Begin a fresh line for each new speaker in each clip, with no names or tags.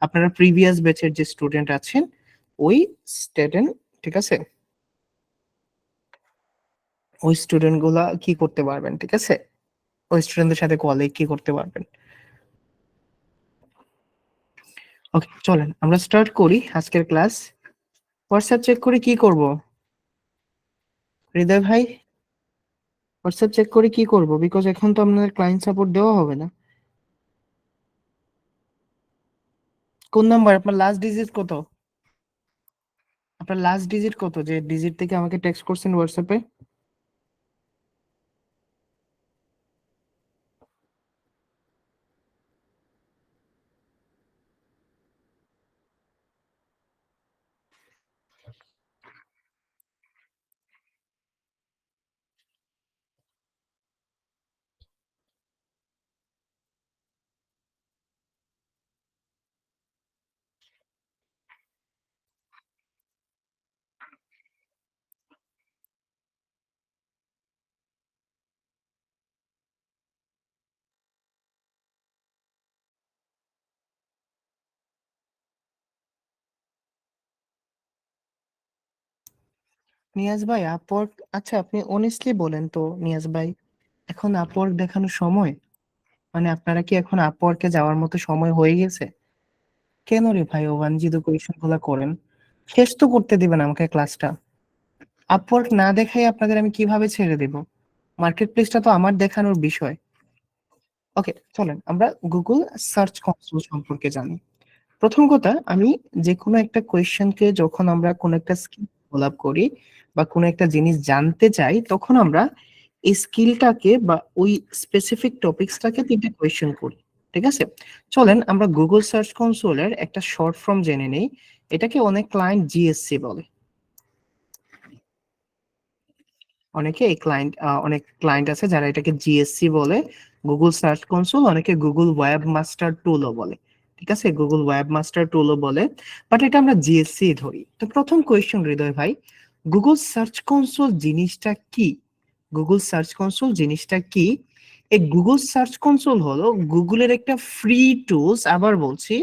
আপনারা প্রিভিয়াস ব্যাচের যে স্টুডেন্ট আছেন ওই স্টুডেন্ট, ঠিক আছে, ওই স্টুডেন্ট গুলা কি করতে পারবেন, ঠিক আছে, ওই স্টুডেন্টদের সাথে কলে কি করতে পারবেন। ওকে, চলেন আমরা স্টার্ট করি আজকের ক্লাস। হোয়াটসঅ্যাপ চেক করে কি করব হৃদয় ভাই? হোয়াটসঅ্যাপ চেক করে কি করব? বিকজ এখন তো আপনাদের ক্লায়েন্ট সাপোর্ট দেওয়া হবে না। কোন নাম্বার? আপনার লাস্ট ডিজিট কত? আপনার লাস্ট ডিজিট কত, যে ডিজিট থেকে আমাকে টেক্সট করছেন হোয়াটসঅ্যাপে? নিয়াজ ভাই আপওয়ার্ক, আচ্ছা আপনি অনেস্টলি বলেন তো নিয়াজ ভাই, এখন আপওয়ার্ক দেখানোর সময়? মানে আপনারা কি এখন আপওয়ার্কে যাওয়ার মতো সময় হয়ে গেছে? কেন রে ভাই ওভানজিদ কোয়েশ্চেন গুলা করেন? শেষ তো করতে দিবেন আমাকে ক্লাসটা। আপওয়ার্ক না দেখাই আপনাদের আমি কিভাবে ছেড়ে দেব? মার্কেট প্লেসটা তো আমার দেখানোর বিষয়। ওকে, চলেন আমরা গুগল সার্চ কনসোল সম্পর্কে জানি। প্রথম কথা, আমি যে কোনো একটা কোয়েশ্চেনকে যখন আমরা কোনো একটা স্কিল ডেভেলপ করি বা কোনো একটা জিনিস জানতে চাই, তখন আমরা এই স্কিলটাকে বা ওই স্পেসিফিক টপিকসটাকে তিনটে কোয়েশ্চেন করি, ঠিক আছে? চলেন আমরা গুগল সার্চ কনসোলের একটা শর্ট ফর্ম জেনে নেই। এটাকে অনেক ক্লায়েন্ট জিএসসি বলে। অনেকে এই ক্লায়েন্ট, অনেক ক্লায়েন্ট আছে যারা এটাকে জিএসসি বলে, গুগল সার্চ কনসোল, অনেকে গুগল ওয়েব মাস্টার টুলও বলে, ঠিক আছে, গুগল ওয়েব মাস্টার টুলও বলে, বাট এটা আমরা জিএসসি ধরি। তো প্রথম কোয়েশ্চেন হৃদয় ভাই, গুগল সার্চ কনসোল জিনিসটা কি? গুগল সার্চ কনসোল জিনিসটা কি? এই গুগল সার্চ কনসোল হলো গুগলের একটা ফ্রি টুলস, আবার বলছি,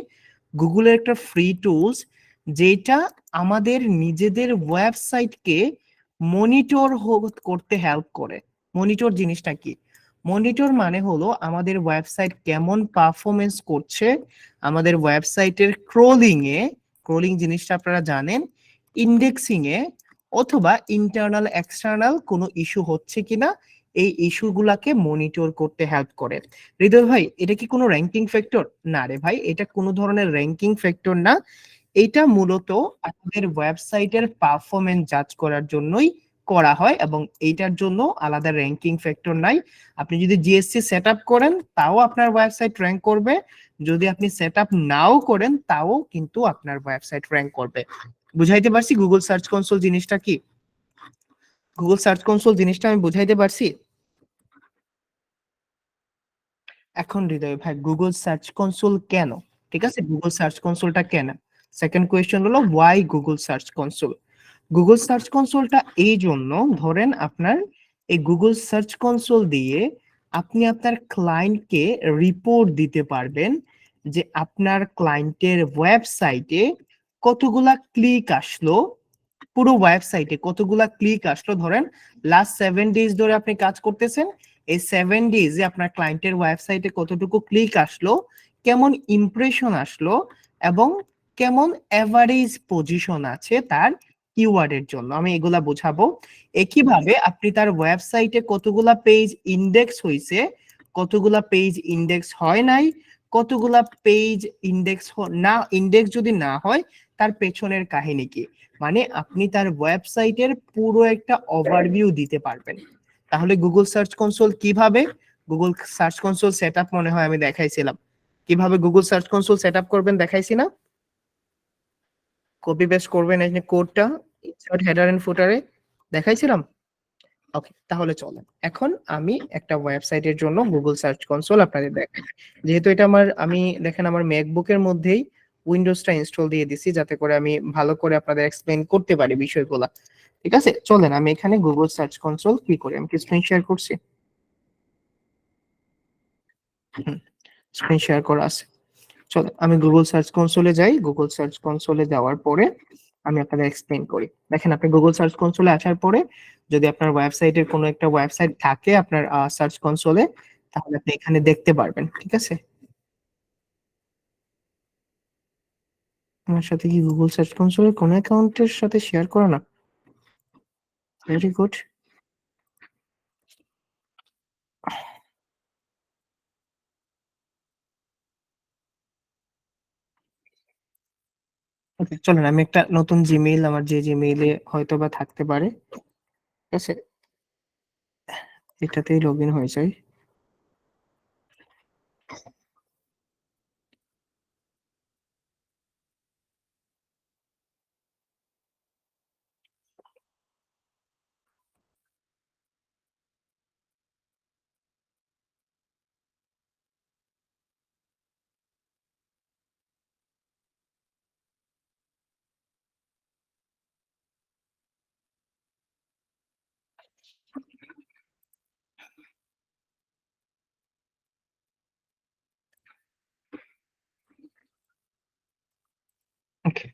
গুগলের একটা ফ্রি টুলস, যেটা আমাদের নিজেদের ওয়েবসাইটকে মনিটর করতে হেল্প করে। মনিটর জিনিসটা কি? মনিটর মানে হলো আমাদের ওয়েবসাইট কেমন পারফরমেন্স করছে, আমাদের ওয়েবসাইটের ক্রলিং জিনিসটা আপনারা জানেন, ইন্ডেক্সিং এ, অথবা ইন্টারনাল এক্সটার্নাল কোনো ইস্যু হচ্ছে কিনা, এই ইস্যুগুলাকে মনিটর করতে হেল্প করে। হৃদয় ভাই, এটা কি কোনো র্যাঙ্কিং ফ্যাক্টর? না রে ভাই, এটা কোনো ধরনের র্যাঙ্কিং ফ্যাক্টর না। এটা মূলত আমাদের ওয়েবসাইটের পারফরমেন্স জাজ করার জন্যই করা হয়, এবং এইটার জন্য আলাদা র্যাঙ্কিং ফ্যাক্টর নাই। আপনি যদি জিএসসি সেট আপ করেন তাও আপনার ওয়েবসাইট র্যাঙ্ক করবে, যদি আপনি সেট আপ নাও করেন তাও কিন্তু আপনার ওয়েবসাইট র্যাঙ্ক করবে। বুঝাইতে পারছি গুগল সার্চ কনসোল জিনিসটা কি? গুগল সার্চ কনসোল জিনিসটা আমি বুঝাইতে পারছি? এখন হৃদয় ভাই, গুগল সার্চ কনসোল কেন, ঠিক আছে, গুগল সার্চ কনসোলটা কেন? সেকেন্ড কোয়েশ্চেন হলো why Google search console. Google search কনসোলটা এই জন্য, ধরেন আপনার এই গুগল সার্চ কনসোল দিয়ে আপনি আপনার ক্লায়েন্টকে রিপোর্ট দিতে পারবেন যে আপনার ক্লায়েন্টের ওয়েবসাইটে কতগুলা ক্লিক আসলো, পুরো ওয়েবসাইটে কতগুলা ক্লিক আসলো। ধরেন লাস্ট 7 ডেজ ধরে আপনি কাজ করতেছেন, এই 7 ডেজে আপনার ক্লায়েন্টের ওয়েবসাইটে কতটুকু ক্লিক আসলো, কেমন ইমপ্রেশন আসলো, এবং কেমন এভারেজ পজিশন আছে তার কিওয়ার্ডের জন্য, আমি এগুলা বোঝাবো। একইভাবে আপনি তার ওয়েবসাইটে কতগুলা পেজ ইন্ডেক্স হয়েছে, কতগুলা পেজ ইন্ডেক্স হয় নাই, কতগুলা পেজ ইন্ডেক্স না, ইন্ডেক্স যদি না হয় তার পেছনের কাহিনী কি, মানে আপনি তার ওয়েবসাইটের পুরো একটা ওভারভিউ দিতে পারবেন। তাহলে গুগল সার্চ কনসোল কিভাবে, গুগল সার্চ কনসোল সেটআপ মনে হয় আমি দেখাইছিলাম, কিভাবে গুগল সার্চ কনসোল সেটআপ করবেন দেখাইছি না? কপি পেস্ট করবেন এই যে কোডটা, ইনসার্ট হেডার এন্ড ফুটারে, দেখাইছিলাম। ওকে, তাহলে চলেন এখন আমি একটা ওয়েবসাইটের জন্য গুগল সার্চ কনসোল আপনাদের দেখাই। যেহেতু এটা আমার, আমি দেখেন আমার ম্যাকবুকের মধ্যেই উইন্ডোজটা ইনস্টল দিয়ে দিছি, যাতে করে আমি ভালো করে আপনাদের এক্সপ্লেইন করতে পারি বিষয়গুলো, ঠিক আছে? চলেন আমি এখানে গুগল সার্চ কনসোল কি করি, আমি কি স্ক্রিন শেয়ার করছি? স্ক্রিন শেয়ার করা আছে। চলো আমি গুগল সার্চ কনসোলে যাই। গুগল সার্চ কনসোলে যাওয়ার পরে আমি আপনাদের এক্সপ্লেইন করি। দেখেন আপনি গুগল সার্চ কনসোলে আসার পরে যদি আপনার ওয়েবসাইটের কোনো একটা ওয়েবসাইট থাকে আপনার সার্চ কনসোলে, তাহলে আপনি এখানে দেখতে পারবেন। ঠিক আছে? আমার সাথে কি গুগল সার্চ কনসোলের কোনো অ্যাকাউন্টের সাথে শেয়ার করা না? Very good. ওকে, চলেন আমি একটা নতুন জিমেইল, আমার যে জিমেইলে হয়তো বা থাকতে পারে, ঠিক আছে, এটাতেই লগ ইন হয়ে যায়। ওকে।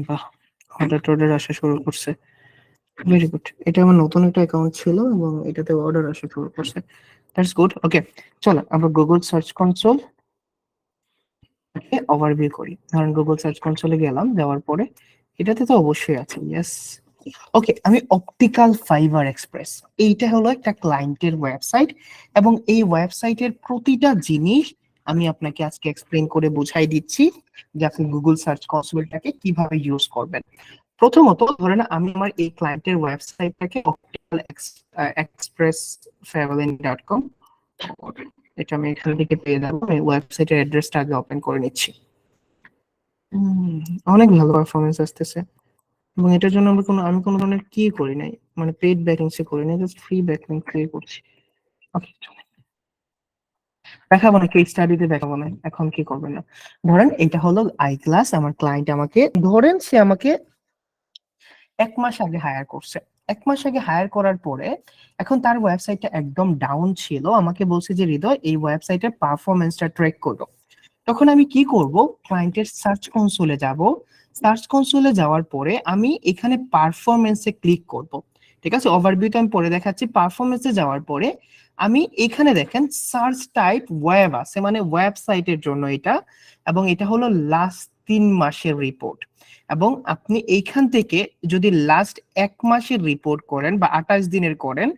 বাহ, অর্ডার টর্ডার আসা শুরু করছে। Very good. এটা আমার নতুন একটা অ্যাকাউন্ট ছিল এবং এটাতে অর্ডার আসা শুরু করছে। That's good. ওকে, চলো আমরা গুগল সার্চ কনসোল ওভারভিউ করি। ধরেন গুগল সার্চ কনসোলে গেলাম, যাওয়ার পরে এটাতে তো অবশ্যই আছে, ইয়েস। ওকে, আমি অপটিক্যাল ফাইবার এক্সপ্রেস, এইটা হলো একটা ক্লায়েন্টের ওয়েবসাইট এবং এই ওয়েবসাইটের প্রতিটা জিনিস আমি আপনাকে আজকে এক্সপ্লেন করে বুঝাই দিচ্ছি যে আপনি গুগল সার্চ কনসোলটাকে কিভাবে ইউজ করবেন। প্রথমত ধরেন আমি আমার এই ক্লায়েন্টের ওয়েবসাইটটাকে অপটিক্যাল এক্সপ্রেস ট্রাভেলিং.com, এটা আমি এখান থেকে পেয়ে যাবো। আমি ওয়েবসাইটের অ্যাড্রেসটা আগে ওপেন করে নিচ্ছি। অনেক ভালো পারফরমেন্স আসতেছে এবং এটার জন্য আমি কোনো ধরনের কি করি নাই, মানে পেইড ব্যাকলিংস করি নাই, জাস্ট ফ্রি ব্যাকলিংস ক্রিয়েট করছি। ওকে, দেখাবো না, কেস স্টাডিতে দেখাবো না, এখন কি করবেন না। ধরেন এটা হলো আই ক্লাস, আমার ক্লায়েন্ট আমাকে, ধরেন সে আমাকে 1 মাস আগে হায়ার করছে। 1 মাস আগে হায়ার করার পরে এখন তার ওয়েবসাইটটা একদম ডাউন ছিল, আমাকে বলছে যে হৃদয় এই ওয়েবসাইটের পারফরমেন্সটা ট্র্যাক করো। তখন আমি কি করব, ক্লায়েন্টের সার্চ কনসোলে যাব। সার্চ কনসোলে যাওয়ার পরে আমি এখানে পারফরমেন্সে ক্লিক করব। ঠিক আছে, ওভারভিউতে আমি পরে দেখাচ্ছি। পারফরমেন্সে যাওয়ার পরে আমি এখানে দেখেন সার্চ টাইপ ওয়েব আছে, মানে ওয়েবসাইটের জন্য এটা, এবং এটা হলো লাস্ট 3 মাসের রিপোর্ট। এবং আপনি এইখান থেকে যদি লাস্ট 1 মাসের রিপোর্ট করেন বা 28 দিনের করেন,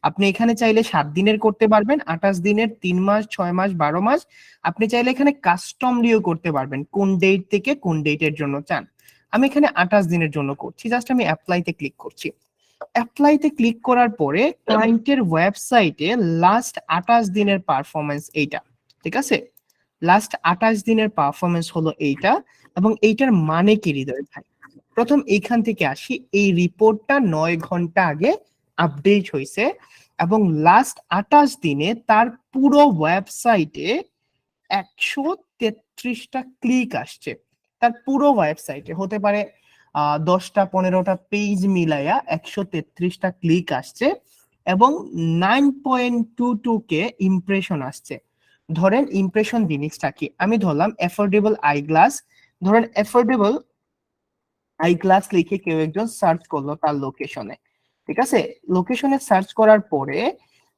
আপনি এখানে চাইলে 7 দিনের করতে পারবেন, 28 দিনের, 3 মাস, 6 মাস, 12 মাস। আপনি চাইলে এখানে কাস্টম লিও করতে পারবেন, কোন ডেট থেকে কোন ডেটের জন্য চান। আমি এখানে 28 দিনের জন্য করছি, জাস্ট আমি অ্যাপ্লাইতে ক্লিক করছি। অ্যাপ্লাইতে ক্লিক করার পরে ক্লায়েন্টের ওয়েবসাইটে লাস্ট 28 দিনের পারফরমেন্স এইটা। ঠিক আছে, লাস্ট 28 দিনের পারফরমেন্স হলো এইটা। এবং এইটার মানে কি হৃদয় ভাই, প্রথম এইখান থেকে আসি। এই রিপোর্টটা 9 ঘন্টা আগে আপডেট হয়েছে এবং লাস্ট 28 দিনে তার পুরো ওয়েবসাইটে 133টা ক্লিক আসছে। তার পুরো ওয়েবসাইটে হতে পারে 10টা 15টা পেজ মিলাইয়া 133টা ক্লিক আসছে এবং 9.22K ইমপ্রেশন আসছে। ধরেন ইমপ্রেশন জিনিসটা কি, আমি ধরলাম অ্যাফোর্ডেবল আই গ্লাস। ধরেন অ্যাফোর্ডেবল আই গ্লাস লিখে কেউ একজন সার্চ করলো তার লোকেশনে। ঠিক আছে, লোকেশনে সার্চ করার পরে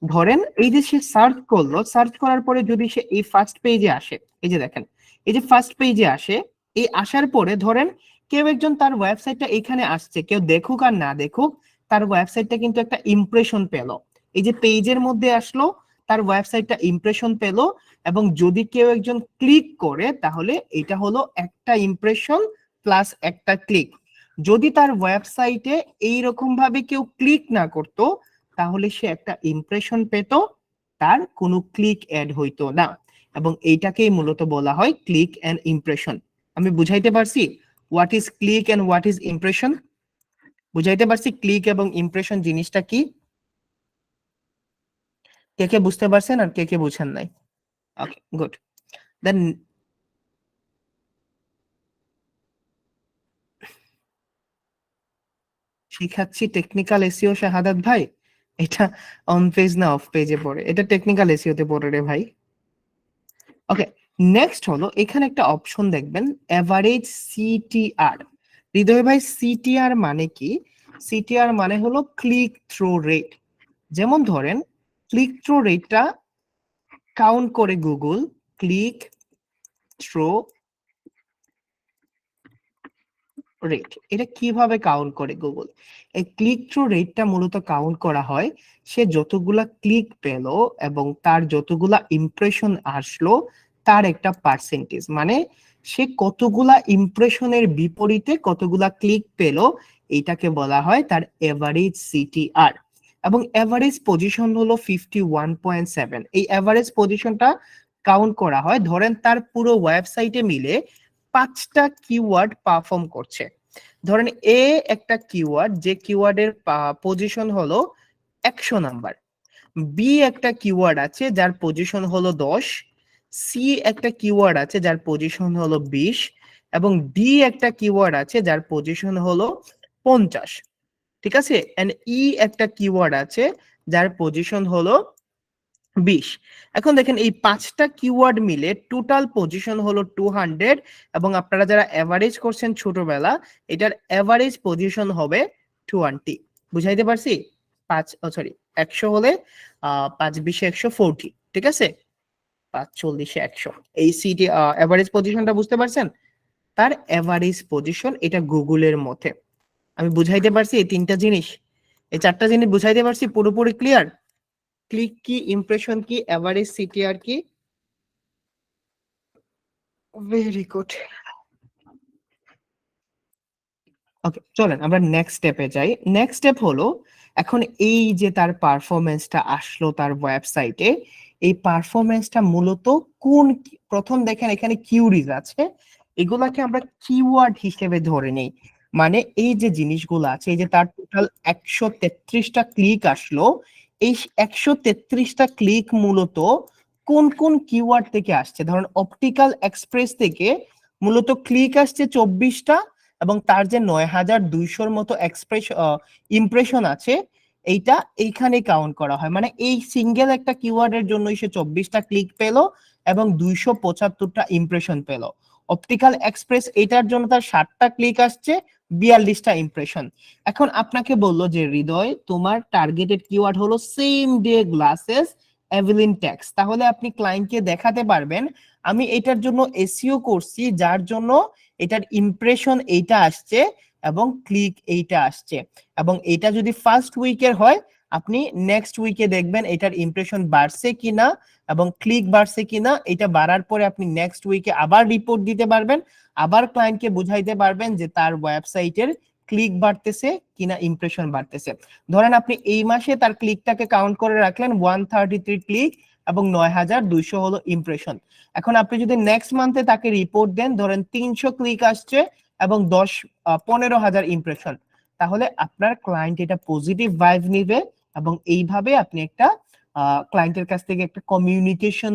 ধরেন এই যে সে সার্চ করলো, সার্চ করার পরে যদি সে এই ফার্স্ট পেজে আসে, এই যে দেখেন, এই যে ফার্স্ট পেজে আসে, এই আসার পরে ধরেন কেউ একজন তার ওয়েবসাইটটা এখানে আসছে, কেউ দেখুক আর না দেখুক তার ওয়েবসাইটটা কিন্তু একটা ইমপ্রেশন পেলো। এই যে পেজের মধ্যে আসলো, তার ওয়েবসাইটটা ইমপ্রেশন পেলো। এবং যদি কেউ একজন ক্লিক করে তাহলে এটা হলো একটা ইমপ্রেশন প্লাস একটা ক্লিক। যদি তার ওয়েবসাইটে এইরকম ভাবে কেউ ক্লিক না করতো তাহলে সে একটা ইমপ্রেশন পেত, তার কোনো ক্লিক অ্যাড হইতো না। এবং এইটাকেই মূলত বলা হয় ক্লিক এন্ড ইমপ্রেশন। আমি বুঝাইতে পারছি what is click and what is impression? বুঝাইতে পারছি ক্লিক এবং ইমপ্রেশন জিনিসটা কি? কে কে বুঝতে পারছেন আর কে কে বুঝেন নাই? ওকে, গুড। দেন শিখাচ্ছি টেকনিক্যাল এসইও শাহাদাত ভাই, এটা অন পেজ না অফ পেজে পড়ে, এটা টেকনিক্যাল এসইওতে পড়ে রে ভাই। ওকে, নেক্সট হলো এখানে একটা অপশন দেখবেন এভারেজ সিটিআর। হৃদয় ভাই সিটিআর মানে কি? সিটিআর মানে হলো ক্লিক থ্রু রেট। যেমন ধরেন ক্লিক থ্রু রেটটা কাউন্ট করে গুগল, ক্লিক থ্রু রেট, এটা কিভাবে কাউন্ট করে গুগল? এই ক্লিক থ্রু রেটটা মূলত কাউন্ট করা হয় সে যতগুলা ক্লিক পেলো এবং তার যতগুলা ইমপ্রেশন আসলো তার একটা পার্সেন্টেজ, মানে সে কতগুলা ইমপ্রেশনের বিপরীতে কতগুলা ক্লিক পেলো, এইটাকে বলা হয় তার এভারেজ সিটিআর। এবং এভারেজ পজিশন হলো 51.7। এই এভারেজ পজিশনটা কাউন্ট করা হয়, ধরেন তার পুরো ওয়েবসাইটে মিলে 5টা কিওয়ার্ড পারফর্ম করছে। ধরেন এ একটা কিওয়ার্ড, যে কিওয়ার্ডের পজিশন হলো 100 নাম্বার, বি একটা কিওয়ার্ড আছে যার পজিশন হলো 10, সি একটা কিওয়ার্ড আছে যার পজিশন হলো 20 এবং ডি একটা কিওয়ার্ড আছে যার পজিশন হলো 50। ঠিক আছে, এন্ড ই একটা কিওয়ার্ড আছে যার পজিশন হলো 20। এখন দেখেন এই 5টা কিওয়ার্ড মিলে টোটাল পজিশন হলো 200 এবং আপনারা যারা এভারেজ করছেন ছোটবেলা, এটার এভারেজ পজিশন হবে 20। বুঝাইতে পারছি? 100 হলে 5 20 140, ঠিক আছে, 5 40 100, এই সিটি এভারেজ পজিশনটা বুঝতে পারছেন? তার এভারেজ পজিশন এটা গুগলের মধ্যে। আমি বুঝাইতে পারছি এই 3টা জিনিস, এই 4টা জিনিস বুঝাইতে পারছি? পুরোপুরি ক্লিয়ার? ক্লিক কি, ইমপ্রেশন কি, এভারেজ সিটিআর কি? Very good. ওকে, চলেন আমরা নেক্সট স্টেপে যাই। নেক্সট স্টেপ হলো এখন এই যে তার পারফরমেন্সটা আসলো তার ওয়েবসাইটে, এই পারফরমেন্সটা মূলত কোন প্রথম দেখেন এখানে কিউরিজ আছে, এগুলাকে আমরা কিওয়ার্ড হিসেবে ধরে নেই। মানে এই যে জিনিসগুলো আছে, এই যে তার টোটাল 133টা ক্লিক আসলো, এই 133টা ক্লিক মূলত কোন কোন কিওয়ার্ড থেকে আসছে? ধরুন অপটিক্যাল এক্সপ্রেস থেকে মূলত ক্লিক আসছে 24টা এবং তার যে 9200-র মতো ইমপ্রেশন আছে, এইটা এইখানে কাউন্ট করা হয়। মানে এই সিঙ্গেল একটা কিওয়ার্ডের জন্যই সে 24টা ক্লিক পেলো এবং 275টা ইমপ্রেশন পেলো। অপটিক্যাল এক্সপ্রেস এটার জন্য তার 60টা ক্লিক আসছে, 42টা ইমপ্রেশন। এখন আপনাকে বললো যে হৃদয় তোমার টার্গেটেড কিওয়ার্ড হলো সেম ডে গ্লাসেস এভিলিন ট্যাক্স, তাহলে আপনি ক্লায়েন্টকে দেখাতে পারবেন আমি এটার জন্য এসইও করছি যার জন্য এটার ইমপ্রেশন এইটা আসছে এবং ক্লিক এইটা আসছে, এবং এটা যদি ফার্স্ট উইকের হয় আপনি নেক্সট উইকে দেখবেন এটার ইমপ্রেশন বাড়ছে কিনা এবং ক্লিক বাড়ছে কিনা। এটা বাড়ার পরে আপনি নেক্সট উইকে আবার রিপোর্ট দিতে পারবেন, আবার ক্লায়েন্টকে বুঝাইতে পারবেন যে তার ওয়েবসাইটের ক্লিক বাড়তেছে কিনা ইমপ্রেশন বাড়তেছে। ধরেন আপনি এই মাসে তার ক্লিকটাকে কাউন্ট করে রাখলেন 133 ক্লিক এবং 9200 হলো ইমপ্রেশন। এখন আপনি যদি নেক্সট মান্থে তাকে রিপোর্ট দেন ধরেন 300 ক্লিক আসছে এবং 15,000 ইমপ্রেশন, তাহলে আপনার ক্লায়েন্ট এটা পজিটিভ ভাইব নিবে এবং এইভাবে আপনি একটা ক্লায়েন্টের কাছ থেকে একটা কমিউনিকেশন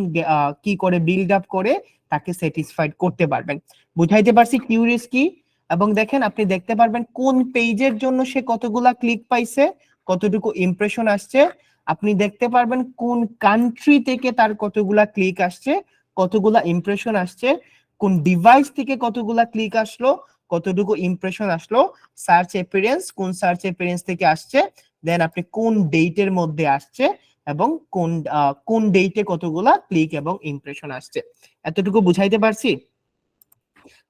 কি করে বিল্ড আপ করে তাকে স্যাটিসফাইড করতে পারবেন। বুঝাইতে পারছি কিউরিয়াস কি? এবং দেখেন আপনি দেখতে পারবেন কোন পেজের জন্য সে কতগুলা ক্লিক পাইছে, কতটুকু ইমপ্রেশন আসছে। আপনি দেখতে পারবেন কোন কান্ট্রি থেকে তার কতগুলা ক্লিক আসছে, কতগুলা ইমপ্রেশন আসছে, কোন ডিভাইস থেকে কতগুলা ক্লিক আসলো, কতটুকু ইমপ্রেশন আসলো, সার্চ এপিয়ারেন্স কোন সার্চ এপিয়ারেন্স থেকে আসছে, দেন আপনি কোন ডেটের মধ্যে আসছে এবং কোন ডেটে কতগুলা ক্লিক এবং ইমপ্রেশন আসছে। এতটুকু বুঝাইতে পারছি?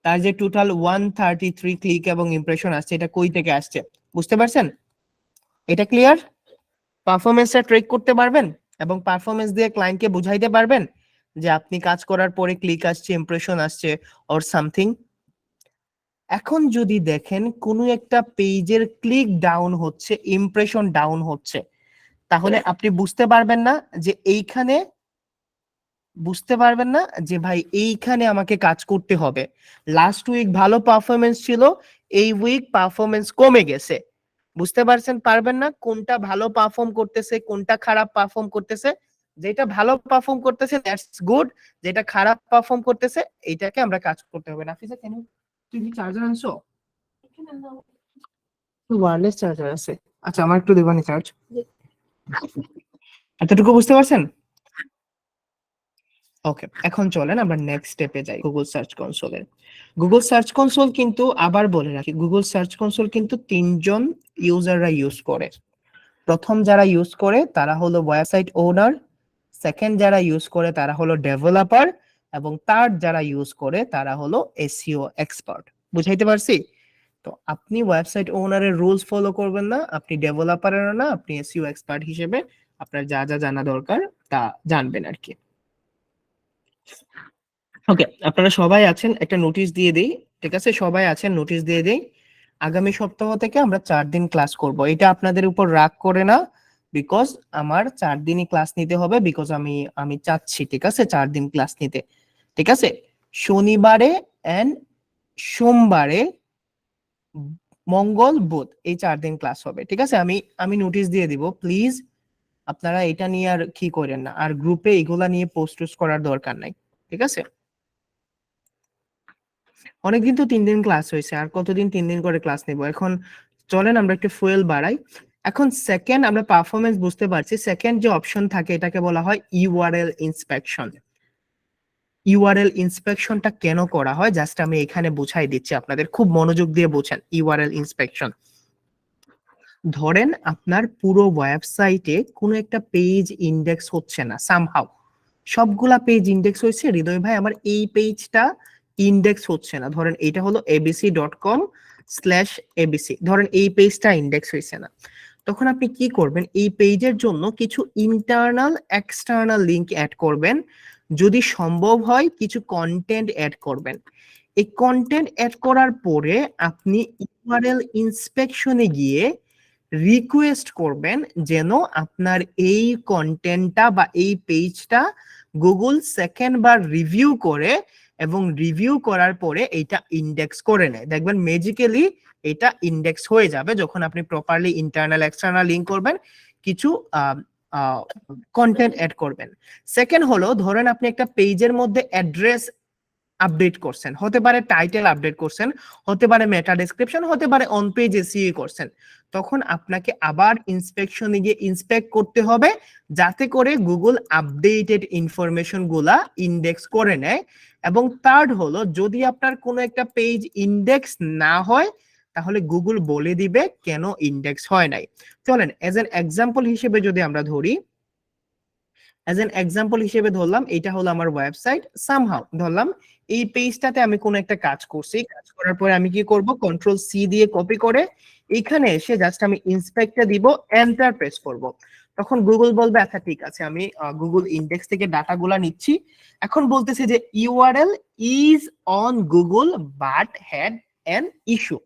তার যে টোটাল 133 ক্লিক এবং ইমপ্রেশন আসছে এটা কই থেকে আসছে বুঝতে পারছেন? এটা ক্লিয়ার? পারফরমেন্সটা ট্র্যাক করতে পারবেন এবং পারফরমেন্স দিয়ে ক্লায়েন্টকে বুঝাইতে পারবেন যে আপনি কাজ করার পরে ক্লিক আসছে, ইমপ্রেশন আসছে অর সামথিং। এখন যদি দেখেন কোনো একটা পেজের ক্লিক ডাউন হচ্ছে, ইমপ্রেশন ডাউন হচ্ছে, তাহলে আপনি বুঝতে পারবেন না যে এইখানে যে ভাই এইখানে আমাকে কাজ করতে হবে। লাস্ট উইক ভালো পারফরমেন্স ছিল, এই উইক পারফরমেন্স কমে গেছে। বুঝতে পারছেন? পারবেন না কোনটা ভালো পারফর্ম করতেছে কোনটা খারাপ পারফর্ম করতেছে। যেটা ভালো পারফর্ম করতেছে দ্যাটস গুড, যেটা খারাপ পারফর্ম করতেছে এইটাকে আমরা কাজ করতে হবে। নাফিসা কেন তুই কি চার্জার আনছো? ওয়্যারলেস চার্জার আছে। আচ্ছা, আমার একটু দেবানি চার্জ। এতটুকু বুঝতে পারছেন? ওকে, এখন চলেন আমরা নেক্সট স্টেপে যাই, গুগল সার্চ কনসোলে। গুগল সার্চ কনসোল কিন্তু আবার বলে রাখি, গুগল সার্চ কনসোল কিন্তু তিনজন ইউজাররা ইউজ করে। প্রথম যারা ইউজ করে তারা হলো ওয়েবসাইট ওনার, সেকেন্ড যারা ইউজ করে তারা হলো ডেভেলপার, এবং থার্ড যারা ইউজ করে তারা হলো এসইও এক্সপার্ট। বুঝাইতে পারছি? তো আপনি ওয়েবসাইট ওনারের রুলস ফলো করবেন না, আপনি ডেভেলপারের না, আপনি এসইও এক্সপার্ট হিসেবে আপনার যা যা জানা দরকার তা জানবেন আর কি। ওকে, আপনারা সবাই আছেন, একটা নোটিশ দিয়ে দেই। ঠিক আছে, সবাই আছেন, নোটিশ দিয়ে দেই। আগামী সপ্তাহ থেকে আমরা 4 দিন ক্লাস করব। এটা আপনাদের উপর রাগ করে না, বিকজ আমার 4 দিনই ক্লাস নিতে হবে, বিকজ আমি আমি চাচ্ছি, ঠিক আছে, 4 দিন ক্লাস নিতে। ঠিক আছে, শনিবারে এন্ড সোমবারে, মঙ্গল বুধ, এই 4 দিন ক্লাস হবে। ঠিক আছে, আমি আমি নোটিশ দিয়ে দিব, প্লিজ আপনারা এটা নিয়ে আর কি করেন না, আর গ্রুপে এগুলা নিয়ে পোস্ট করার দরকার নাই। ঠিক আছে, অনেকদিন তো 3 দিন ক্লাস হয়েছে, আর কতদিন 3 দিন করে ক্লাস নেব? এখন চলেন আমরা একটু ফুয়েল বাড়াই। এখন সেকেন্ড, আমরা পারফরমেন্স বুঝতে পারছি, সেকেন্ড যে অপশন থাকে এটাকে বলা হয় ইউআরএল ইন্সপেকশন। ইউআরএল ইন্সপেকশনটা কেন করা হয় জাস্ট আমি এখানে বুঝাই দিচ্ছি, আপনাদের খুব মনোযোগ দিয়ে বোঝেন। ইউআরএল ইন্সপেকশন, ধরেন আপনার পুরো ওয়েবসাইটে কোনো একটা পেজ ইন্ডেক্স হচ্ছে না সামহাউ, সবগুলা পেজ ইন্ডেক্স হয়েছে, হৃদয় ভাই আমার এই পেজটা ইন্ডেক্স হচ্ছে না, ধরেন এটা হলো abc.com/abc, ধরেন এই পেজটা ইন্ডেক্স হয়েছে না, তখন আপনি কি করবেন, এই পেজের জন্য কিছু ইন্টারনাল এক্সটার্নাল লিংক অ্যাড করবেন, যদি সম্ভব হয় কিছু কন্টেন্ট অ্যাড করবেন। এই কন্টেন্ট অ্যাড করার পরে আপনি ইউআরএল ইন্সপেকশনে গিয়ে রিকোয়েস্ট করবেন যেন আপনার এই কন্টেন্টটা বা এই পেজটা গুগল সেকেন্ড বার রিভিউ করে, এবং রিভিউ করার পরে এটা ইন্ডেক্স করে নেয়। দেখবেন ম্যাজিক্যালি এটা ইন্ডেক্স হয়ে যাবে যখন আপনি প্রপারলি ইন্টারনাল এক্সটার্নাল লিংক করবেন, কিছু কন্টেন্ট অ্যাড করবেন। সেকেন্ড হলো, ধরেন আপনি একটা পেজের মধ্যে অ্যাড্রেস আপডেট করছেন, হতে পারে টাইটেল আপডেট করছেন, হতে পারে মেটা ডেসক্রিপশন, হতে পারে অন পেজ এসইও করছেন, তখন আপনাকে আবার ইন্সপেকশনে গিয়ে ইন্সপেক্ট করতে হবে যাতে করে গুগল আপডেটেড ইনফরমেশন গুলা ইন্ডেক্স করে নেয়। এবং থার্ড হলো, যদি আপনার কোনো একটা পেজ ইন্ডেক্স না হয় তাহলে গুগল বলে দিবে কেন ইন্ডেক্স হয় নাই। চলেন এজ এন এক্সাম্পল হিসেবে যদি আমরা ধরি, অ্যাজ এন এক্সাম্পল হিসেবে ধরলাম এটা হলো আমার ওয়েবসাইট, সামহাউ ধরলাম এই পেজটাতে আমি কোনো একটা কাজ করছি, কাজ করার পরে আমি কি করব, কন্ট্রোল সি দিয়ে কপি করে এখানে এসে জাস্ট আমি ইন্সপেক্টে দিব, এন্টার প্রেস করব, তখন গুগল বলবে আচ্ছা ঠিক আছে, আমি গুগল ইন্ডেক্স থেকে ডাটাগুলা নিচ্ছি। এখন বলতেছে যে URL is on Google but had an issue.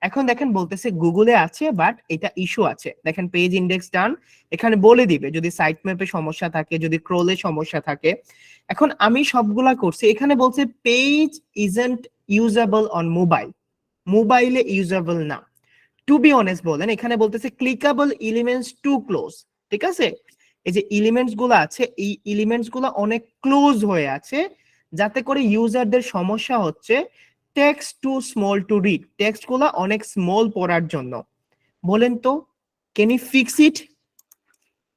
এখন দেখেন বলতেছে গুগলে আছে বাট এটা ইস্যু আছে, দেখেন পেজ ইন্ডেক্স ডান, এখানে বলে দিবে যদি সাইট ম্যাপে সমস্যা থাকে, যদি ক্রোলে সমস্যা থাকে। এখন আমি সবগুলা করছি, এখানে বলছে page isn't usable on mobile, মোবাইলে ইউজেবল না। টু বি অনেস্ট বলেন, এখানে বলতেছে ক্লিকেবল এলিমেন্টস টু ক্লোজ। ঠিক আছে, এই যে এলিমেন্টস গুলো আছে এই এলিমেন্টস গুলো অনেক ক্লোজ হয়ে আছে, যাতে করে ইউজারদের সমস্যা হচ্ছে text too small to read, text গুলো অনেক স্মল পড়ার জন্য। বলেন তো, can you fix it?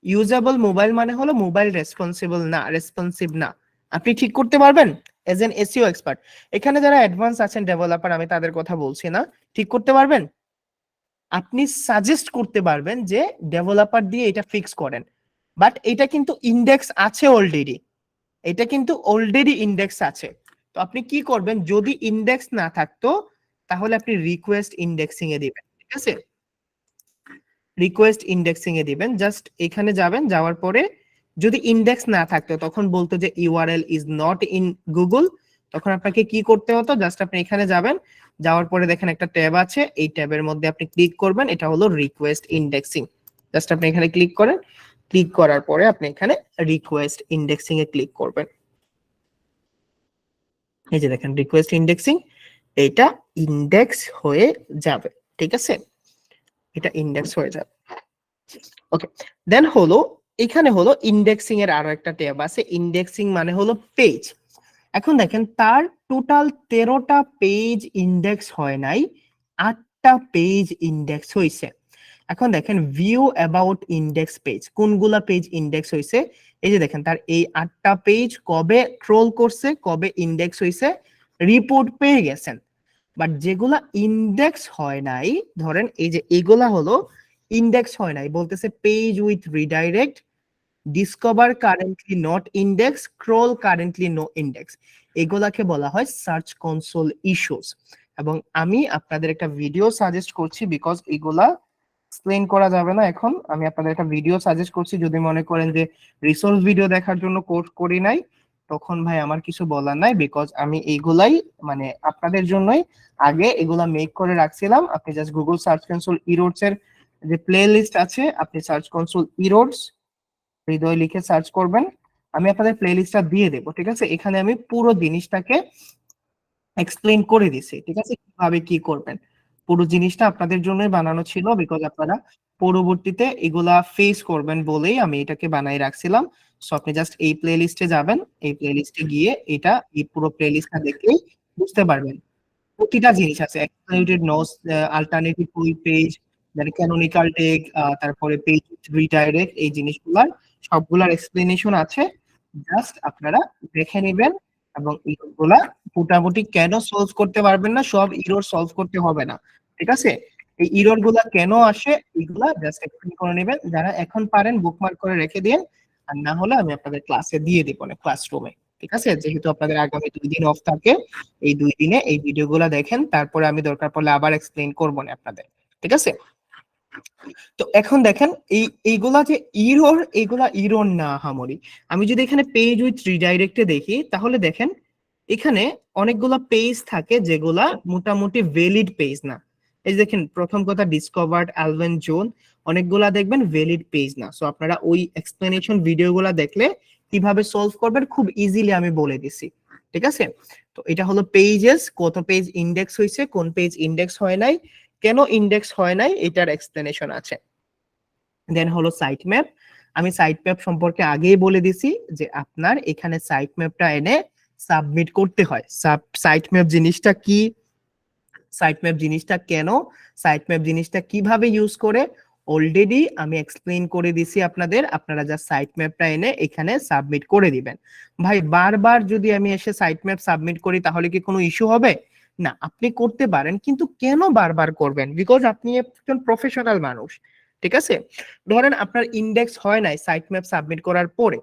Usable mobile মানে হলো মোবাইল রেসপন্সিবল না, রেসপন্সিভ না, আপনি ঠিক করতে পারবেন এজ এন এসইও এক্সপার্ট? এখানে যারা অ্যাডভান্স আছেন ডেভেলপার, আমি তাদের কথা বলছি না, ঠিক করতে পারবেন? আপনি সাজেস্ট করতে পারবেন যে ডেভেলপার দিয়ে এটা ফিক্স করেন, বাট এটা কিন্তু ইন্ডেক্স আছে অলরেডি, এটা কিন্তু অলরেডি ইন্ডেক্স আছে। তো আপনি কি করবেন, যদি ইন্ডেক্স না থাকতো তাহলে আপনি রিকোয়েস্ট ইন্ডেক্সিং এ দিবেন। ঠিক আছে, রিকোয়েস্ট ইন্ডেক্সিং এ দিবেন, জাস্ট এখানে যাবেন, যাওয়ার পরে যদি ইন্ডেক্স না থাকতো তখন বলতো যে URL is not in Google, তখন আপনাকে কি করতে হতো, জাস্ট আপনি এখানে যাবেন, যাওয়ার পরে দেখেন একটা ট্যাব আছে, এই ট্যাবের মধ্যে আপনি ক্লিক করবেন, এটা হলো রিকোয়েস্ট ইন্ডেক্সিং, জাস্ট আপনি এখানে ক্লিক করেন, ক্লিক করার পরে আপনি এখানে রিকোয়েস্ট ইন্ডেক্সিং এ ক্লিক করবেন। এই যে দেখেন রিকোয়েস্ট ইন্ডেক্সিং, এটা ইন্ডেক্স হয়ে যাবে। ঠিক আছে, এটা ইন্ডেক্স হয়ে যাবে। ওকে, দেন হলো এখানে হলো ইন্ডেক্সিং এর আরো একটা ট্যাব আছে, ইন্ডেক্সিং মানে হলো পেজ। এখন দেখেন তার টোটাল 13টা পেজ ইন্ডেক্স হয় নাই, 8টা পেজ ইন্ডেক্স হয়েছে। এখন দেখেন ভিউ অ্যাবাউট ইন্ডেক্স পেজ, কোনগুলা পেজ ইন্ডেক্স হয়েছে, এই যে দেখেন তার এই 8টা পেজ কবে ক্রল করছে, কবে ইন্ডেক্স হয়েছে, রিপোর্ট পেয়ে গেছেন। বাট যেগুলা ইন্ডেক্স হয় নাই, ধরেন এই যে এগুলা হলো ইন্ডেক্স হয় নাই, বলতেছে page with redirect, discover currently not index, crawl currently no index, এগুলাকে বলা হয় সার্চ কনসোল ইস্যুস। এবং আমি আপনাদের একটা ভিডিও সাজেস্ট করছি, বিকজ এগুলা এক্সপ্লেইন করা যাবে না এখন, আমি আপনাদের একটা ভিডিও সাজেস্ট করছি। যদি মনে করেন যে রিসোর্স ভিডিও দেখার জন্য কোর্স করি নাই, তখন ভাই আমার কিছু বলার নাই, বিকজ আমি এইগুলাই মানে আপনাদের জন্যই আগে এগুলা মেক করে রাখছিলাম। আপনি জাস্ট গুগল সার্চ কনসোল ইরোডস এর যে প্লে লিস্ট আছে, আপনি সার্চ কনসোল ইরোডস হৃদয় লিখে সার্চ করবেন, আমি আপনাদের প্লে লিস্টটা দিয়ে দেবো, ঠিক আছে? এখানে আমি পুরো জিনিসটাকে এক্সপ্লেইন করে দিছি, ঠিক আছে, কিভাবে কি করবেন। পুরো জিনিসটা আপনাদের জন্যই বানানো ছিল, বিকজ আপনারা পরবর্তীতে এগুলা ফেস করবেন বলেই আমি এটাকে বানাই রাখছিলাম। সো আপনি জাস্ট এই প্লে লিস্টে যাবেন, এই প্লে লিস্টে গিয়ে এটা এই পুরো প্লে লিস্টটা দেখলেই বুঝতে পারবেন। প্রতিটা জিনিস আছে, এক্সক্লুডেড নোস, alternative full page, then canonical tag, তারপরে পেজ রিডাইরেক্ট, এই জিনিসগুলার সবগুলার এক্সপ্লেনেশন আছে। জাস্ট আপনারা দেখে নেবেন, এবং এগুলা মোটামুটি কেন সলভ করতে পারবেন না, সব ইরর সলভ করতে হবে না, ঠিক আছে? এই ইরর গুলা কেন আসে এগুলা জাস্ট এক্সপ্লেন করে নেবেন। যারা এখন পারেন বুকমার্ক করে রেখে দিন, আর না হলে আমি আপনাদের ক্লাসে দিয়ে দিব না, ক্লাসরুমে, ঠিক আছে? যেহেতু আপনাদের আগামী 2 দিন অফ থাকে, এই 2 দিনে এই ভিডিওগুলো দেখেন, তারপরে আমি দরকার পড়লে আবার এক্সপ্লেইন করবো না আপনাদের, ঠিক আছে? তো এখন দেখেন এইগুলা যে ইরর, এগুলা ইরর না হামরি। আমি যদি এখানে পেজ উইথ রিডাইরেক্টে দেখি, তাহলে দেখেন এখানে অনেকগুলা পেজ থাকে যেগুলা মোটামুটি ভ্যালিড পেজ না। এই যে দেখেন প্রথম কথা ডিসকভার্ড অ্যালভেন জোন, অনেকগুলা দেখবেন ভ্যালিড পেজ না। সো আপনারা ওই এক্সপ্লেনেশন ভিডিওগুলা দেখলে কিভাবে সলভ করবেন খুব ইজিলি আমি বলে দিছি, ঠিক আছে? তো এটা হলো পেজেস, কত পেজ ইন্ডেক্স হয়েছে, কোন পেজ ইন্ডেক্স হয় নাই, কেন ইন্ডেক্স হয় নাই, এটার এক্সপ্লেনেশন আছে। দেন হলো সাইট ম্যাপ, আমি সাইট ম্যাপ সম্পর্কে আগেই বলে দিছি যে আপনার এখানে সাইট ম্যাপটা এনে সাবমিট করতে হয়। সাইট ম্যাপ জিনিসটা কি, সাইট ম্যাপ জিনিসটা কেন, সাইট ম্যাপ জিনিসটা কিভাবে ইউজ করে, অলরেডি আমি এক্সপ্লেইন করে দিছি আপনাদের। আপনারা যা সাইট ম্যাপটা এনে এখানে সাবমিট করে দিবেন। ভাই বারবার যদি আমি এসে সাইট ম্যাপ সাবমিট করি তাহলে কি কোনো ইস্যু হবে? না, আপনি করতে পারেন, কিন্তু কেন বারবার করবেন? বিকজ আপনি একজন প্রফেশনাল মানুষ, ঠিক আছে? ধরেন আপনার ইন্ডেক্স হয় নাই সাইট ম্যাপ সাবমিট করার পরে,